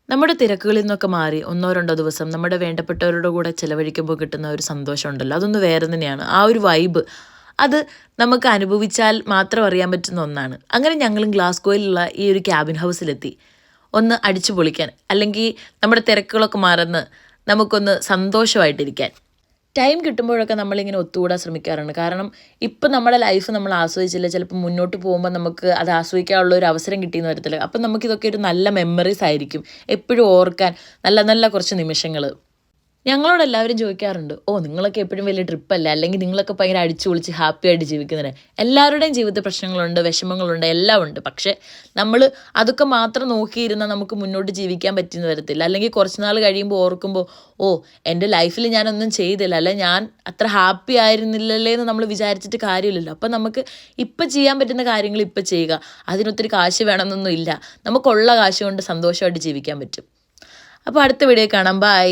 നമ്മുടെ തിരക്കുകളിൽ നിന്നൊക്കെ മാറി ഒന്നോ രണ്ടോ ദിവസം നമ്മുടെ വേണ്ടപ്പെട്ടവരുടെ കൂടെ ചിലവഴിക്കുമ്പോൾ കിട്ടുന്ന ഒരു സന്തോഷം ഉണ്ടല്ലോ, അതൊന്ന് വേറെ തന്നെയാണ്. ആ ഒരു വൈബ് അത് നമുക്ക് അനുഭവിച്ചാൽ മാത്രം അറിയാൻ പറ്റുന്ന ഒന്നാണ്. അങ്ങനെ ഞങ്ങളും ഗ്ലാസ്ഗോയിലുള്ള ഈ ഒരു ക്യാബിൻ ഹൗസിലെത്തി. ഒന്ന് അടിച്ചു പൊളിക്കാൻ, അല്ലെങ്കിൽ നമ്മുടെ തിരക്കുകളൊക്കെ മറന്ന് നമുക്കൊന്ന് സന്തോഷമായിട്ടിരിക്കാൻ. ടൈം കിട്ടുമ്പോഴൊക്കെ നമ്മളിങ്ങനെ ഒത്തുകൂടാൻ ശ്രമിക്കാറുണ്ട്. കാരണം ഇപ്പം നമ്മുടെ ലൈഫ് നമ്മൾ ആസ്വദിച്ചില്ല, ചിലപ്പോൾ മുന്നോട്ട് പോകുമ്പോൾ നമുക്ക് അത് ആസ്വദിക്കാനുള്ള ഒരു അവസരം കിട്ടിയെന്ന് വരത്തില്ല. അപ്പം നമുക്കിതൊക്കെ ഒരു നല്ല മെമ്മറീസ് ആയിരിക്കും എപ്പോഴും ഓർക്കാൻ, നല്ല നല്ല കുറച്ച് നിമിഷങ്ങൾ. ഞങ്ങളോട് എല്ലാവരും ചോദിക്കാറുണ്ട്, ഓ നിങ്ങളൊക്കെ എപ്പോഴും വലിയ ട്രിപ്പല്ലേ, അല്ലെങ്കിൽ നിങ്ങളൊക്കെ ഭയങ്കര അടിച്ചു പൊളിച്ച് ഹാപ്പി ആയിട്ട് ജീവിക്കുന്നതിന്. എല്ലാവരുടെയും ജീവിതത്തിൽ പ്രശ്നങ്ങളുണ്ട്, വിഷമങ്ങളുണ്ട്, എല്ലാം ഉണ്ട്. പക്ഷേ നമ്മൾ അതൊക്കെ മാത്രം നോക്കിയിരുന്നാൽ നമുക്ക് മുന്നോട്ട് ജീവിക്കാൻ പറ്റിയെന്ന് വരത്തില്ല. അല്ലെങ്കിൽ കുറച്ച് നാൾ കഴിയുമ്പോൾ ഓർക്കുമ്പോൾ, ഓ എൻ്റെ ലൈഫിൽ ഞാനൊന്നും ചെയ്തില്ല, അല്ലെ ഞാൻ അത്ര ഹാപ്പി ആയിരുന്നില്ലല്ലേ എന്ന് നമ്മൾ വിചാരിച്ചിട്ട് കാര്യമില്ലല്ലോ. അപ്പം നമുക്ക് ഇപ്പം ചെയ്യാൻ പറ്റുന്ന കാര്യങ്ങൾ ഇപ്പം ചെയ്യുക. അതിനൊത്തിരി കാശ് വേണമെന്നൊന്നും ഇല്ല. നമുക്കുള്ള കാശ് കൊണ്ട് സന്തോഷമായിട്ട് ജീവിക്കാൻ പറ്റും. അപ്പോൾ അടുത്ത വീഡിയോ കാണാം. ബൈ.